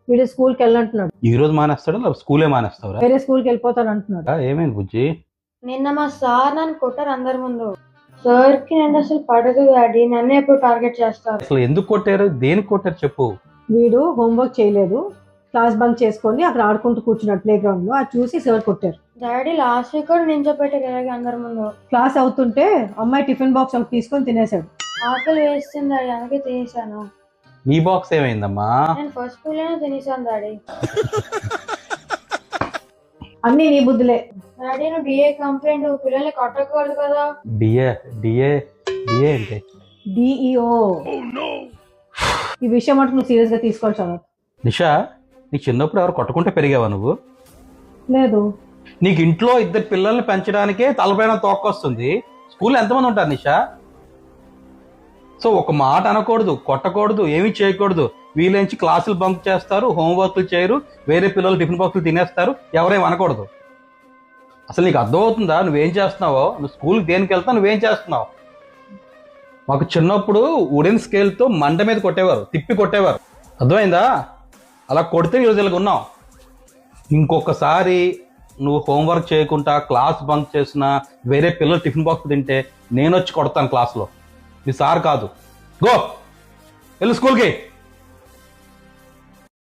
వీడు స్కూల్కి వెళ్ళంటున్నాడు. ఈ రోజు మానేస్తాడు లేదా స్కూలే మానేస్తావురా? వేరే స్కూల్కి వెళ్ళిపోతాను అంటున్నాడు. ఏమైంది బుజ్జి? నిన్న మా సార్ నన్ను కొట్టారు అందరి ముందు. సార్ కి నేను అసలు పడదు డాడీ, నన్ను ఎప్పుడు టార్గెట్ చేస్తారు. అసలు ఎందుకు కొట్టారు, దేనికి కొట్టారు చెప్పు. వీడు హోంవర్క్ చేయలేదు, క్లాస్ బంక్ చేసుకొని అక్కడ ఆడుకుంటూ కూర్చున్నాడు ప్లే గ్రౌండ్ లో. అది చూసి సార్ కొట్టారు. డాడీ లాస్ట్ వీక్ కూడా నించోపెట్టారు ఇలాగే అందరి ముందు. క్లాస్ అవుతుంటే అమ్మాయి టిఫిన్ బాక్స్ ఒకటి తీసుకొని తినేశాడు. ఆకలి వేస్తుంది డాడీ, అందుకే తినేసాను. నీ బాక్స్ ఏమైందమ్మా? నేను ఫస్ట్ స్కూల్ లోనే తినేసాను డాడీ. అన్ని నీ బుద్ధులే. డాడీ నువ్వు డిఏ కంప్లైంట్, పిల్లల్ని కొట్టకూడదు కదా. డిఏ డిఏ డిఏ అంటే డిఈఓ. ఈ విషయం మటుకు నువ్వు సీరియస్ గా తీసుకోవాలి చదువు. నిషా, నీకు చిన్నప్పుడు ఎవరు కొట్టుకుంటే పెరిగావా నువ్వు? లేదు. నీకు ఇంట్లో ఇద్దరు పిల్లల్ని పెంచడానికే తలపైన తోక్కొస్తుంది. స్కూల్లో ఎంతమంది ఉంటారు నిషా? సో ఒక మాట అనకూడదు, కొట్టకూడదు, ఏమీ చేయకూడదు. వీళ్ళంచి క్లాసులు బంక్ చేస్తారు, హోంవర్క్లు చేయరు, వేరే పిల్లలు టిఫిన్ బాక్సులు తినేస్తారు, ఎవరేం అనకూడదు. అసలు నీకు అర్థమవుతుందా నువ్వేం చేస్తున్నావో? నువ్వు స్కూల్కి దేనికి వెళ్తావు, నువ్వేం చేస్తున్నావు? మాకు చిన్నప్పుడు వుడెన్ స్కేల్తో మంట మీద కొట్టేవారు, తిప్పి కొట్టేవారు. అర్థమైందా? అలా కొడితే ఈరోజు ఇలాగ ఉన్నావు. ఇంకొకసారి నువ్వు హోంవర్క్ చేయకుండా క్లాస్ బంక్ చేసినా, వేరే పిల్లలు టిఫిన్ బాక్స్ తింటే నేను వచ్చి కొడతాను క్లాస్లో. మీ సార్ కాదు. గో వెళ్ళు స్కూల్కి.